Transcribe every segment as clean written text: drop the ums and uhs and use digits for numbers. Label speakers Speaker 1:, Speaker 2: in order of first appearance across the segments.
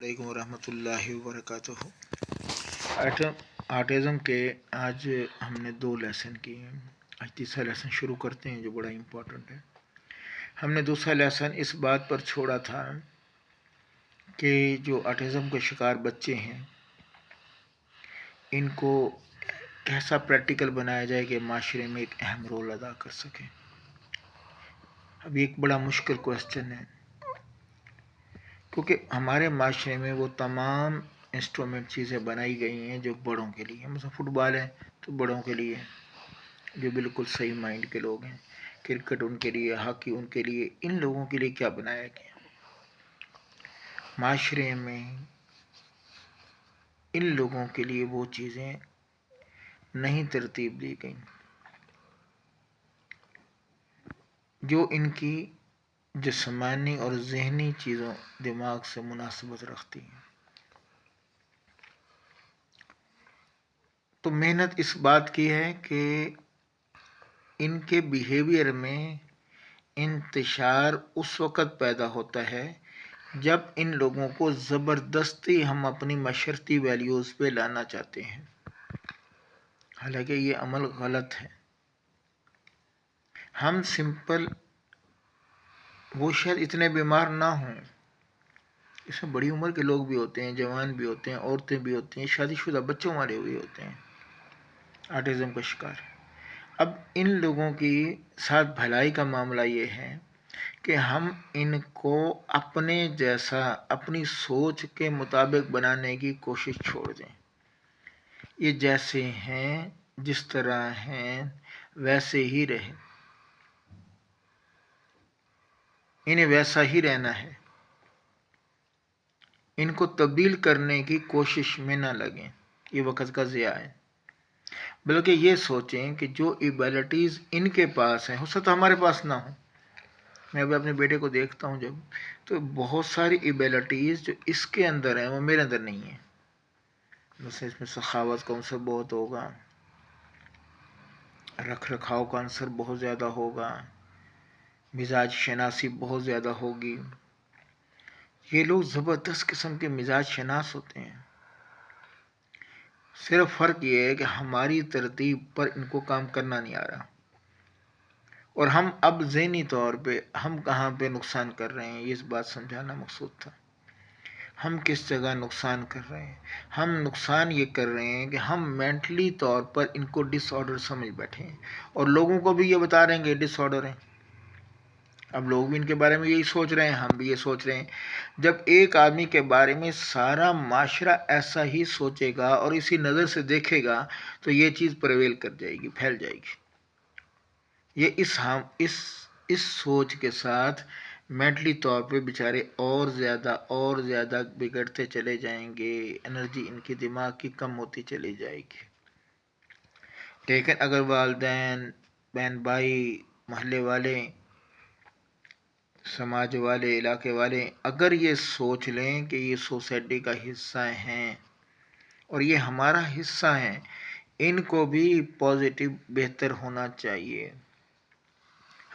Speaker 1: علیکم ورحمۃ اللہ وبرکاتہ۔ آٹزم کے آج ہم نے 2 لیسن کیے ہیں۔ آج تیسرا لیسن شروع کرتے ہیں جو بڑا امپورٹنٹ ہے۔ ہم نے دوسرا لیسن اس بات پر چھوڑا تھا کہ جو آٹزم کے شکار بچے ہیں ان کو کیسا پریکٹیکل بنایا جائے کہ معاشرے میں ایک اہم رول ادا کر سکیں۔ اب ایک بڑا مشکل کویسچن ہے کیونکہ ہمارے معاشرے میں وہ تمام انسٹرومنٹ چیزیں بنائی گئی ہیں جو بڑوں کے لیے، مثلا فٹ بال ہے تو بڑوں کے لیے جو بالکل صحیح مائنڈ کے لوگ ہیں، کرکٹ ان کے لیے، ہاکی ان کے لیے، ان لوگوں کے لیے کیا بنایا گیا؟ معاشرے میں ان لوگوں کے لیے وہ چیزیں نہیں ترتیب دی گئیں جو ان کی جسمانی اور ذہنی چیزوں دماغ سے مناسبت رکھتی ہیں۔ تو محنت اس بات کی ہے کہ ان کے بیہیویئر میں انتشار اس وقت پیدا ہوتا ہے جب ان لوگوں کو زبردستی ہم اپنی معاشرتی ویلیوز پہ لانا چاہتے ہیں، حالانکہ یہ عمل غلط ہے۔ ہم سمپل وہ شاید اتنے بیمار نہ ہوں، اس میں بڑی عمر کے لوگ بھی ہوتے ہیں، جوان بھی ہوتے ہیں، عورتیں بھی ہوتی ہیں، شادی شدہ بچوں والے ہوئے ہوتے ہیں آٹزم کا شکار۔ اب ان لوگوں کی ساتھ بھلائی کا معاملہ یہ ہے کہ ہم ان کو اپنے جیسا، اپنی سوچ کے مطابق بنانے کی کوشش چھوڑ دیں۔ یہ جیسے ہیں، جس طرح ہیں ویسے ہی رہیں، انہیں ویسا ہی رہنا ہے، ان کو تبدیل کرنے کی کوشش میں نہ لگیں، یہ وقت کا ضیاع ہے۔ بلکہ یہ سوچیں کہ جو ایبیلٹیز ان کے پاس ہیں ہو سکتا ہمارے پاس نہ ہوں۔ میں ابھی اپنے بیٹے کو دیکھتا ہوں جب، تو بہت ساری ایبیلٹیز جو اس کے اندر ہیں وہ میرے اندر نہیں ہیں۔ مثلا اس میں سخاوت کا عنصر بہت ہوگا، رکھ رکھاؤ کا عنصر بہت زیادہ ہوگا، مزاج شناسی بہت زیادہ ہوگی۔ یہ لوگ زبردست قسم کے مزاج شناس ہوتے ہیں، صرف فرق یہ ہے کہ ہماری ترتیب پر ان کو کام کرنا نہیں آ رہا، اور ہم اب ذہنی طور پہ ہم کہاں پہ نقصان کر رہے ہیں یہ اس بات سمجھانا مقصود تھا۔ ہم کس جگہ نقصان کر رہے ہیں؟ ہم نقصان یہ کر رہے ہیں کہ ہم مینٹلی طور پر ان کو ڈس آرڈر سمجھ بیٹھے ہیں، اور لوگوں کو بھی یہ بتا رہے ہیں کہ ڈس آرڈر ہیں۔ اب لوگ بھی ان کے بارے میں یہی سوچ رہے ہیں، ہم بھی یہ سوچ رہے ہیں۔ جب ایک آدمی کے بارے میں سارا معاشرہ ایسا ہی سوچے گا اور اسی نظر سے دیکھے گا تو یہ چیز پریویل کر جائے گی، پھیل جائے گی۔ یہ اس سوچ کے ساتھ مینٹلی طور پہ بیچارے اور زیادہ بگڑتے چلے جائیں گے، انرجی ان کی دماغ کی کم ہوتی چلی جائے گی۔ لیکن اگر والدین، بہن بھائی، محلے والے، سماج والے، علاقے والے اگر یہ سوچ لیں کہ یہ سوسائٹی کا حصہ ہیں اور یہ ہمارا حصہ ہیں، ان کو بھی پازیٹیو بہتر ہونا چاہیے،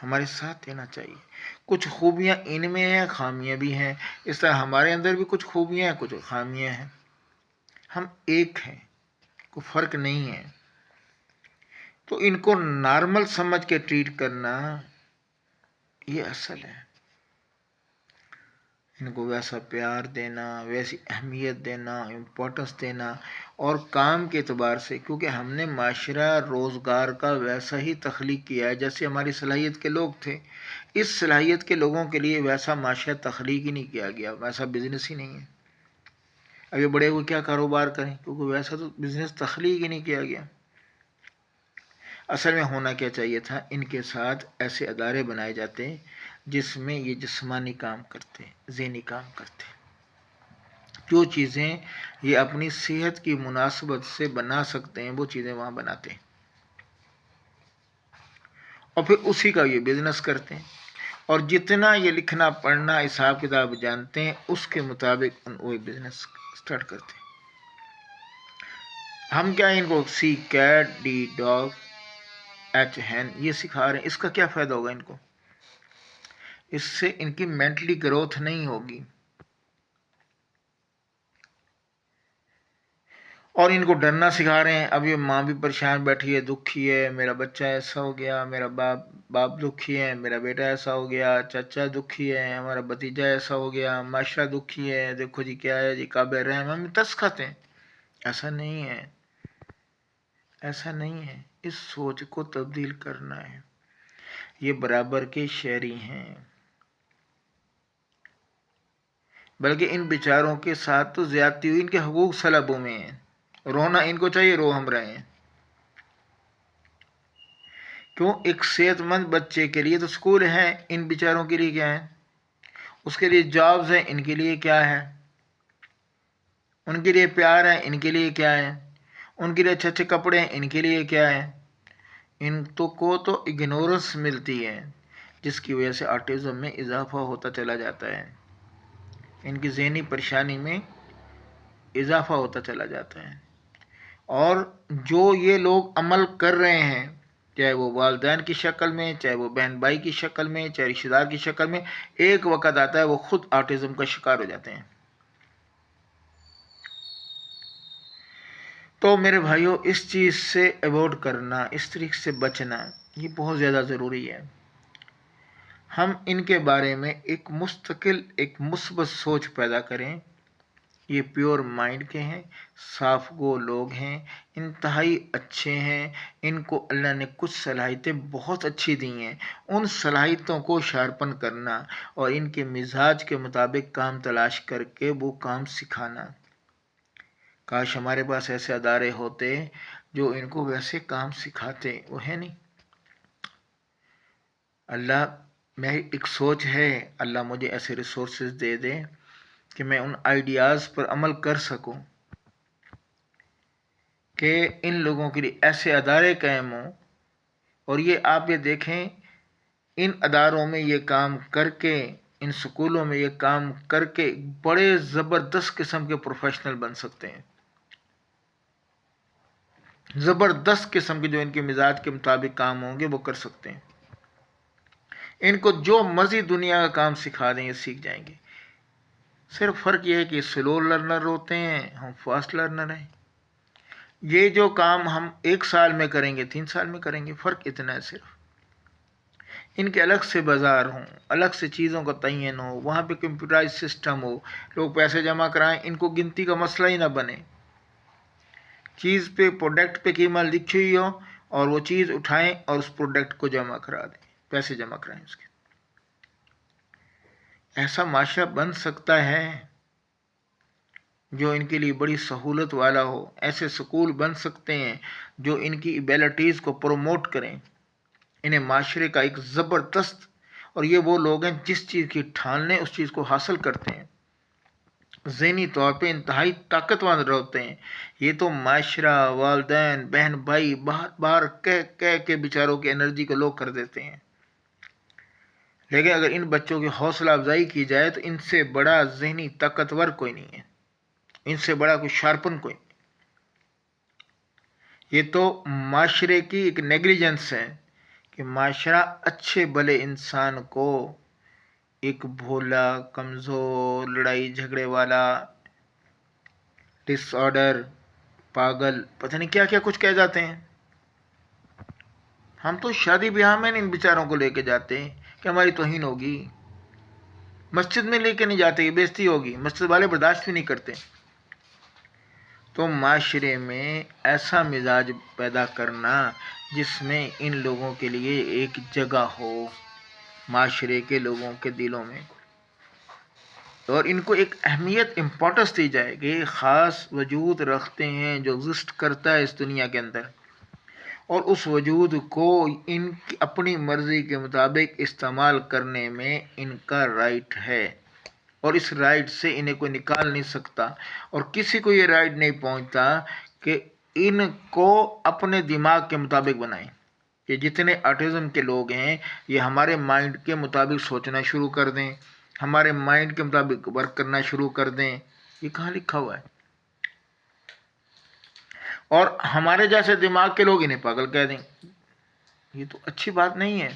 Speaker 1: ہمارے ساتھ دینا چاہیے۔ کچھ خوبیاں ان میں ہیں، خامیاں بھی ہیں، اس طرح ہمارے اندر بھی کچھ خوبیاں ہیں، کچھ خامیاں ہیں۔ ہم ایک ہیں، کوئی فرق نہیں ہے۔ تو ان کو نارمل سمجھ کے ٹریٹ کرنا یہ اصل ہے۔ ان کو ویسا پیار دینا، ویسی اہمیت دینا، امپورٹنس دینا، اور کام کے اعتبار سے، کیونکہ ہم نے معاشرہ روزگار کا ویسا ہی تخلیق کیا ہے جیسے ہماری صلاحیت کے لوگ تھے۔ اس صلاحیت کے لوگوں کے لیے ویسا معاشرہ تخلیق ہی نہیں کیا گیا، ویسا بزنس ہی نہیں ہے۔ اب یہ بڑے ہوئے کیا کاروبار کریں، کیونکہ ویسا تو بزنس تخلیق ہی نہیں کیا گیا۔ اصل میں ہونا کیا چاہیے تھا، ان کے ساتھ ایسے ادارے بنائے جاتے ہیں جس میں یہ جسمانی کام کرتے ہیں، ذہنی کام کرتے ہیں، جو چیزیں یہ اپنی صحت کی مناسبت سے بنا سکتے ہیں وہ چیزیں وہاں بناتے ہیں، اور پھر اسی کا یہ بزنس کرتے ہیں، اور جتنا یہ لکھنا پڑھنا حساب کتاب جانتے ہیں اس کے مطابق وہ بزنس سٹارٹ کرتے ہیں۔ ہم کیا ان کو سی کیٹ، ڈی ڈاگ، ایچ ہین یہ سکھا رہے ہیں، اس کا کیا فائدہ ہوگا ان کو؟ اس سے ان کی مینٹلی گروتھ نہیں ہوگی۔ اور ان کو ڈرنا سکھا رہے ہیں. اب یہ ماں بھی پریشان بیٹھی ہے، دکھی ہے، میرا بچہ ایسا ہو گیا، میرا باپ دکھی ہے، میرا بیٹا ایسا ہو گیا، چچا دکھی ہے، ہمارا بھتیجا ایسا ہو گیا، معاشرہ دکھی ہے، دیکھو جی کیا ہے جی، قابل رحم. ہم ترس کھاتے ہیں. ایسا نہیں ہے، ایسا نہیں ہے. اس سوچ کو تبدیل کرنا ہے. یہ برابر کے شہری ہیں، بلکہ ان بیچاروں کے ساتھ تو زیادتی ہوئی، ان کے حقوق سلبوں میں ہیں. رونا ان کو چاہیے، رو ہم رہے ہیں. کیوں؟ ایک صحت مند بچے کے لیے تو اسکول ہے، ان بیچاروں کے لیے کیا ہے؟ اس کے لیے جابز ہیں، ان کے لیے کیا ہے؟ ان کے لیے پیار ہے، ان کے لیے کیا ہے؟ ان کے لیے اچھے اچھے کپڑے ہیں، ان کے لیے کیا ہے؟ ان کو تو اگنورنس ملتی ہے، جس کی وجہ سے آٹزم میں اضافہ ہوتا چلا جاتا ہے. ان کی ذہنی پریشانی میں اضافہ ہوتا چلا جاتا ہے. اور جو یہ لوگ عمل کر رہے ہیں، چاہے وہ والدین کی شکل میں، چاہے وہ بہن بھائی کی شکل میں، چاہے رشتہ دار کی شکل میں، ایک وقت آتا ہے وہ خود آٹزم کا شکار ہو جاتے ہیں. تو میرے بھائیوں، اس چیز سے ایوائڈ کرنا، اس طریقے سے بچنا، یہ بہت زیادہ ضروری ہے. ہم ان کے بارے میں ایک مستقل، ایک مثبت سوچ پیدا کریں. یہ پیور مائنڈ کے ہیں، صاف گو لوگ ہیں، انتہائی اچھے ہیں. ان کو اللہ نے کچھ صلاحیتیں بہت اچھی دی ہیں. ان صلاحیتوں کو شارپن کرنا اور ان کے مزاج کے مطابق کام تلاش کر کے وہ کام سکھانا. کاش ہمارے پاس ایسے ادارے ہوتے جو ان کو ویسے کام سکھاتے. وہ ہے نہیں. اللہ، میں ایک سوچ ہے، اللہ مجھے ایسے ریسورسز دے دے کہ میں ان آئیڈیاز پر عمل کر سکوں، کہ ان لوگوں کے لیے ایسے ادارے قائم ہوں. اور یہ آپ یہ دیکھیں، ان اداروں میں یہ کام کر کے، ان سکولوں میں یہ کام کر کے بڑے زبردست قسم کے پروفیشنل بن سکتے ہیں. زبردست قسم کے جو ان کے مزاج کے مطابق کام ہوں گے وہ کر سکتے ہیں. ان کو جو مرضی دنیا کا کام سکھا دیں یہ سیکھ جائیں گے. صرف فرق یہ ہے کہ سلو لرنر ہوتے ہیں، ہم فاسٹ لرنر ہیں. یہ جو کام ہم 1 سال میں کریں گے 3 سال میں کریں گے. فرق اتنا ہے صرف. ان کے الگ سے بازار ہوں، الگ سے چیزوں کا تعین ہو، وہاں پہ کمپیوٹرائز سسٹم ہو، لوگ پیسے جمع کرائیں، ان کو گنتی کا مسئلہ ہی نہ بنے. چیز پہ، پروڈکٹ پہ قیمت لکھی ہوئی ہو اور وہ چیز اٹھائیں اور اس پروڈکٹ کو جمع کرا دیں، پیسے جمع کرائیں اس کے. ایسا معاشرہ بن سکتا ہے جو ان کے لیے بڑی سہولت والا ہو. ایسے سکول بن سکتے ہیں جو ان کی ایبیلٹیز کو پروموٹ کریں، انہیں معاشرے کا ایک زبردست. اور یہ وہ لوگ ہیں جس چیز کی ٹھان لیں اس چیز کو حاصل کرتے ہیں، ذہنی طور پہ انتہائی طاقتور ہوتے ہیں. یہ تو معاشرہ، والدین، بہن بھائی باہر باہر کہہ کے بیچاروں کی انرجی کو لو کر دیتے ہیں. لیکن اگر ان بچوں کی حوصلہ افزائی کی جائے تو ان سے بڑا ذہنی طاقتور کوئی نہیں ہے، ان سے بڑا کوئی شارپن کوئی نہیں. یہ تو معاشرے کی ایک نیگلیجنس ہے کہ معاشرہ اچھے بھلے انسان کو ایک بھولا، کمزور، لڑائی جھگڑے والا، ڈس آرڈر، پاگل، پتہ نہیں کیا کیا کچھ کہہ جاتے ہیں. ہم تو شادی بیاہ میں ان بیچاروں کو لے کے جاتے ہیں کہ ہماری توہین ہوگی. مسجد میں لے کے نہیں جاتے، یہ بےزتی ہوگی، مسجد والے برداشت بھی نہیں کرتے. تو معاشرے میں ایسا مزاج پیدا کرنا جس میں ان لوگوں کے لیے ایک جگہ ہو معاشرے کے لوگوں کے دلوں میں، اور ان کو ایک اہمیت، امپورٹنس دی جائے کہ یہ خاص وجود رکھتے ہیں جو ایگزسٹ کرتا ہے اس دنیا کے اندر، اور اس وجود کو ان کی اپنی مرضی کے مطابق استعمال کرنے میں ان کا رائٹ ہے. اور اس رائٹ سے انہیں کوئی نکال نہیں سکتا، اور کسی کو یہ رائٹ نہیں پہنچتا کہ ان کو اپنے دماغ کے مطابق بنائیں. کہ جتنے آٹزم کے لوگ ہیں یہ ہمارے مائنڈ کے مطابق سوچنا شروع کر دیں، ہمارے مائنڈ کے مطابق ورک کرنا شروع کر دیں. یہ کہاں لکھا ہوا ہے؟ اور ہمارے جیسے دماغ کے لوگ انہیں پاگل کہہ دیں. یہ تو اچھی بات نہیں ہے.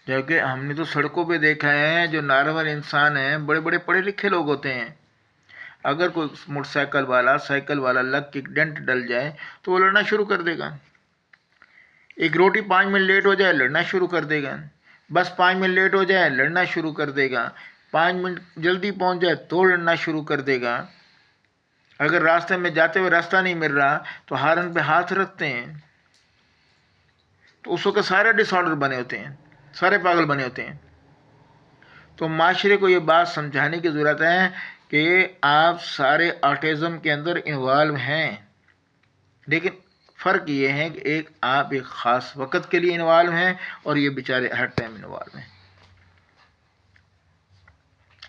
Speaker 1: جبکہ ہم نے تو سڑکوں پہ دیکھا ہے جو نارمل انسان ہیں، بڑے بڑے پڑھے لکھے لوگ ہوتے ہیں، اگر کوئی موٹر سائیکل والا لگ کے ڈنٹ ڈل جائے تو وہ لڑنا شروع کر دے گا. ایک روٹی 5 منٹ لیٹ ہو جائے لڑنا شروع کر دے گا. بس 5 منٹ لیٹ ہو جائے لڑنا شروع کر دے گا. 5 منٹ جلدی پہنچ جائے تو لڑنا شروع کر دے گا. اگر راستے میں جاتے ہوئے راستہ نہیں مل رہا تو ہارن پہ ہاتھ رکھتے ہیں. تو اس وقت سارے ڈس آرڈر بنے ہوتے ہیں, سارے پاگل بنے ہوتے ہیں. تو معاشرے کو یہ بات سمجھانے کی ضرورت ہے کہ آپ سارے آٹزم کے اندر انوالو ہیں, لیکن فرق یہ ہے کہ آپ ایک خاص وقت کے لیے انوالو ہیں اور یہ بیچارے ہر ٹائم انوالو ہیں.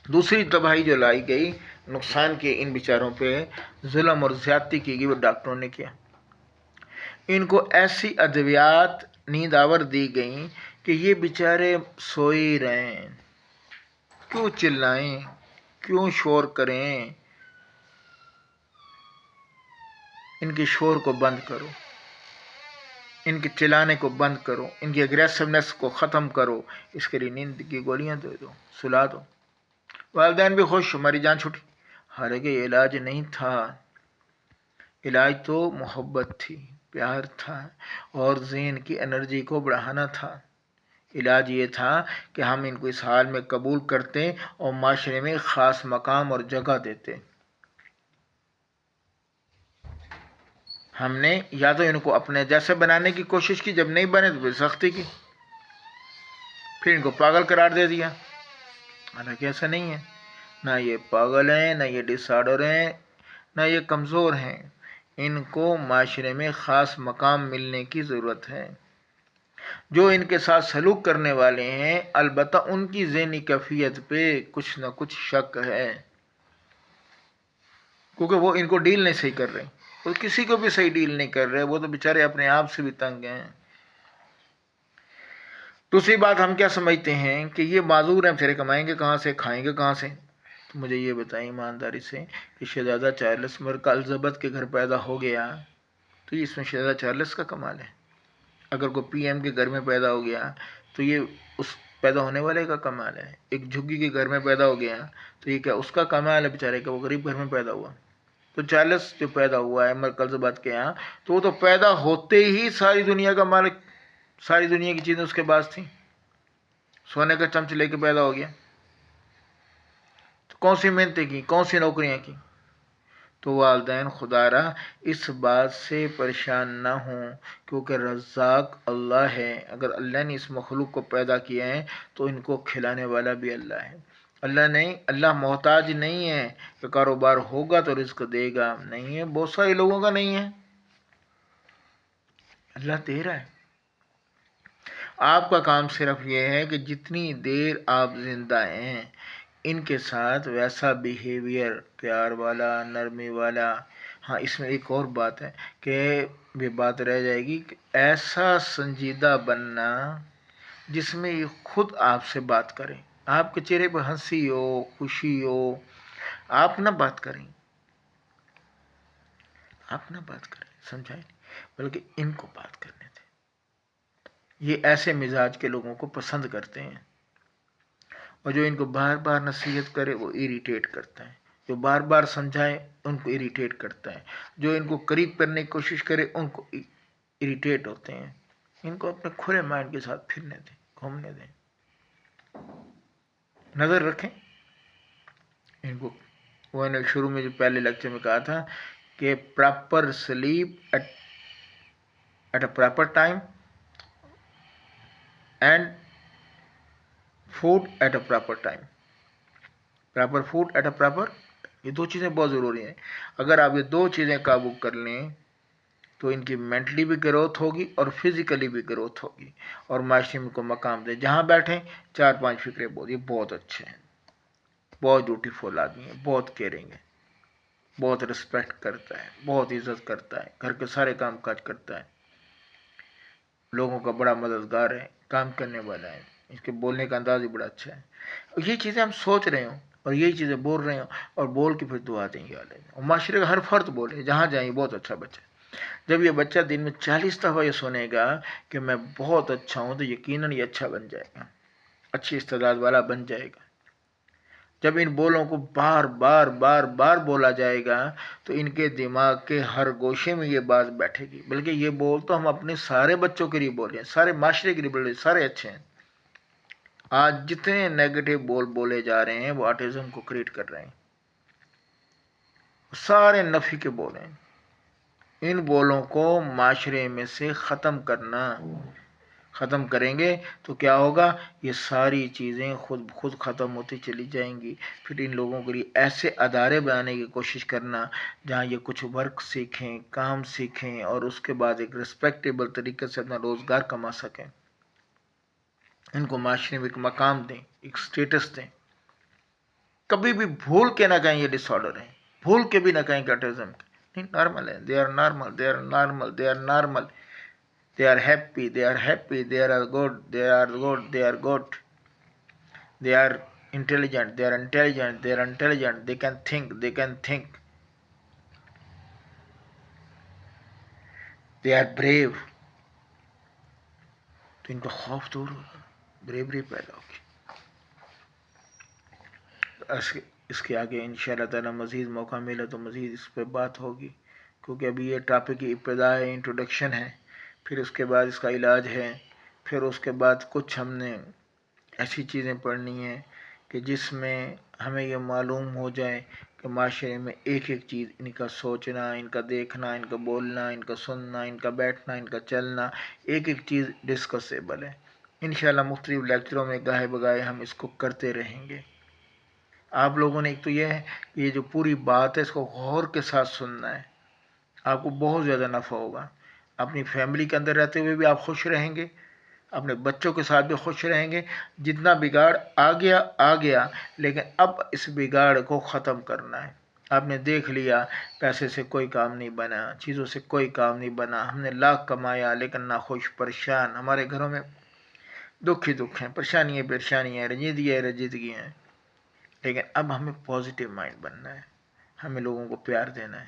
Speaker 1: دوسری تباہی جو لائی گئی, نقصان کے ان بیچاروں پہ ظلم اور زیادتی کی گئی, وہ ڈاکٹروں نے کیا. ان کو ایسی ادویات نیند آور دی گئیں کہ یہ بیچارے سوئی رہیں. کیوں چلائیں, کیوں شور کریں, ان کے شور کو بند کرو, ان کے چلانے کو بند کرو, ان کی اگریسونیس کو ختم کرو. اس کے لیے نیند کی گولیاں دے دو, سلا دو. والدین بھی خوش, ہماری جان چھوٹی. حالانکہ یہ علاج نہیں تھا. علاج تو محبت تھی, پیار تھا اور ذہن کی انرجی کو بڑھانا تھا. علاج یہ تھا کہ ہم ان کو اس حال میں قبول کرتے اور معاشرے میں خاص مقام اور جگہ دیتے. ہم نے یا تو ان کو اپنے جیسے بنانے کی کوشش کی, جب نہیں بنے تو پھر سختی کی, پھر ان کو پاگل قرار دے دیا. حالانکہ ایسا نہیں ہے. نہ یہ پاگل ہیں, نہ یہ ڈس آرڈر ہیں, نہ یہ کمزور ہیں. ان کو معاشرے میں خاص مقام ملنے کی ضرورت ہے. جو ان کے ساتھ سلوک کرنے والے ہیں البتہ ان کی ذہنی کیفیت پہ کچھ نہ کچھ شک ہے, کیونکہ وہ ان کو ڈیل نہیں صحیح کر رہے. وہ کسی کو بھی صحیح ڈیل نہیں کر رہے, وہ تو بیچارے اپنے آپ سے بھی تنگ ہیں. دوسری بات ہم کیا سمجھتے ہیں کہ یہ معذور ہیں, بیچارے کمائیں گے کہاں سے, کھائیں گے کہاں سے. تو مجھے یہ بتائیں ایمانداری سے کہ شہزادہ چارلس مرکہ الزبتھ کے گھر پیدا ہو گیا تو یہ اس میں شہزادہ چارلس کا کمال ہے. اگر کوئی پی ایم کے گھر میں پیدا ہو گیا تو یہ اس پیدا ہونے والے کا کمال ہے. ایک جھگی کے گھر میں پیدا ہو گیا تو یہ کیا اس کا کمال ہے بیچارے کا, وہ غریب گھر میں پیدا ہوا. تو چارلس جو پیدا ہوا ہے مرکہ الزبتھ کے یہاں, تو وہ تو پیدا ہوتے ہی ساری دنیا کا مالک, ساری دنیا کی چیزیں اس کے پاس تھیں. سونے کا چمچ لے کے پیدا ہو گیا. تو کون سی محنتیں کی, کون سی نوکریاں کی. تو والدین خدا را اس بات سے پریشان نہ ہوں, کیونکہ رزاق اللہ ہے. اگر اللہ نے اس مخلوق کو پیدا کیا ہے تو ان کو کھلانے والا بھی اللہ ہے. اللہ محتاج نہیں ہے کہ کاروبار ہوگا تو رزق دے گا, نہیں ہے. بہت سارے لوگوں کا نہیں ہے, اللہ دے رہا ہے. آپ کا کام صرف یہ ہے کہ جتنی دیر آپ زندہ ہیں ان کے ساتھ ویسا بیہیویئر, پیار والا, نرمی والا. ہاں اس میں ایک اور بات ہے کہ یہ بات رہ جائے گی کہ ایسا سنجیدہ بننا جس میں یہ خود آپ سے بات کریں, آپ کے چہرے پہ ہنسی ہو, خوشی ہو, آپ نہ بات کریں, آپ نہ بات کریں, سمجھائیں, بلکہ ان کو بات کرنے دیں. یہ ایسے مزاج کے لوگوں کو پسند کرتے ہیں, اور جو ان کو بار بار نصیحت کرے وہ اریٹیٹ کرتا ہے, جو بار بار سمجھائے ان کو اریٹیٹ کرتا ہے, جو ان کو قریب کرنے کی کوشش کرے ان کو اریٹیٹ ہوتے ہیں. ان کو اپنے کھلے مائنڈ کے ساتھ پھرنے دیں, گھومنے دیں, نظر رکھیں ان کو. وہ نے شروع میں جو پہلے لیکچر میں کہا تھا کہ proper sleep at a proper time and food at a proper time. Proper food at a proper, یہ دو چیزیں بہت ضروری ہیں. اگر آپ یہ دو چیزیں قابو کر لیں تو ان کی مینٹلی بھی گروتھ ہوگی اور فزیکلی بھی گروتھ ہوگی, اور معاشرے میں کو مقام دیں. جہاں بیٹھیں 4-5 فکرے بہت, یہ بہت اچھے ہیں, بہت بیوٹیفل آدمی ہے, بہت کیئرنگ ہے, بہت رسپیکٹ کرتا ہے, بہت عزت کرتا ہے, گھر کے سارے کام کاج کرتا ہے, لوگوں کا بڑا مددگار ہے, کام کرنے والا ہے, اس کے بولنے کا انداز بھی بڑا اچھا ہے. یہ چیزیں ہم سوچ رہے ہوں اور یہی چیزیں بول رہے ہوں, اور بول کے پھر دعا دیں گے اور معاشرے کا ہر فرد بولے جہاں جائیں بہت اچھا بچہ. جب یہ بچہ دن میں 40 دفعہ یہ سنے گا کہ میں بہت اچھا ہوں, تو یقیناً یہ اچھا بن جائے گا, اچھی استعداد والا بن جائے گا. جب ان بولوں کو بار بار بار بار بولا جائے گا تو ان کے دماغ کے ہر گوشے میں یہ بات بیٹھے گی. بلکہ یہ بول تو ہم اپنے سارے بچوں کے لیے بول رہے ہیں، سارے معاشرے کے لیے بول رہے ہیں، سارے اچھے ہیں. آج جتنے نیگیٹو بول بولے جا رہے ہیں وہ آٹزم کو کریٹ کر رہے ہیں، سارے نفی کے بول ہیں. ان بولوں کو معاشرے میں سے ختم کریں گے تو کیا ہوگا؟ یہ ساری چیزیں خود خود ختم ہوتی چلی جائیں گی. پھر ان لوگوں کے لیے ایسے ادارے بنانے کی کوشش کرنا جہاں یہ کچھ ورک سیکھیں، کام سیکھیں، اور اس کے بعد ایک ریسپیکٹیبل طریقے سے اپنا روزگار کما سکیں. ان کو معاشرے میں ایک مقام دیں، ایک سٹیٹس دیں. کبھی بھی بھول کے نہ کہیں یہ ڈس آرڈر ہے، بھول کے بھی نہ کہیں کہ آٹزم نہیں، نارمل ہے. They are normal, they are normal, they are normal. They are happy, they are happy, they are good, they are good, they are good. They are intelligent, they are intelligent, they are intelligent, they can think, they can think. They are brave. تو ان کا خوف دور ہوگا، brewery پیدا ہوگی. اس کے آگے انشاءاللہ تعالی مزید موقع ملا تو مزید اس پہ بات ہوگی، کیونکہ ابھی یہ ٹاپک کی ابتدا ہے، انٹروڈکشن ہے. پھر اس کے بعد اس کا علاج ہے. پھر اس کے بعد کچھ ہم نے ایسی چیزیں پڑھنی ہیں کہ جس میں ہمیں یہ معلوم ہو جائے کہ معاشرے میں ایک ایک چیز، ان کا سوچنا، ان کا دیکھنا، ان کا بولنا، ان کا سننا، ان کا بیٹھنا، ان کا چلنا، ایک ایک چیز ڈسکسیبل ہے. انشاءاللہ مختلف لیکچروں میں گاہے بگاہے ہم اس کو کرتے رہیں گے. آپ لوگوں نے ایک تو یہ ہے کہ یہ جو پوری بات ہے اس کو غور کے ساتھ سننا ہے. آپ کو بہت زیادہ نفع ہوگا. اپنی فیملی کے اندر رہتے ہوئے بھی آپ خوش رہیں گے، اپنے بچوں کے ساتھ بھی خوش رہیں گے. جتنا بگاڑ آ گیا آ گیا، لیکن اب اس بگاڑ کو ختم کرنا ہے. آپ نے دیکھ لیا پیسے سے کوئی کام نہیں بنا، چیزوں سے کوئی کام نہیں بنا. ہم نے لاکھ کمایا لیکن ناخوش، پریشان. ہمارے گھروں میں دکھ ہی دکھ ہیں، پریشانی ہے پریشانی ہے، رنجیدگی ہے رنجیدگی ہیں. لیکن اب ہمیں پازیٹیو مائنڈ بننا ہے. ہمیں لوگوں کو پیار دینا ہے،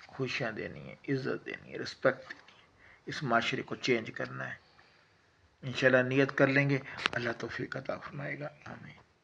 Speaker 1: خوشیاں دینی ہے، عزت دینی ہے، رسپیکٹ دینی ہے. اس معاشرے کو چینج کرنا ہے. انشاءاللہ نیت کر لیں گے، اللہ توفیق عطا فرمائے گا. آمین.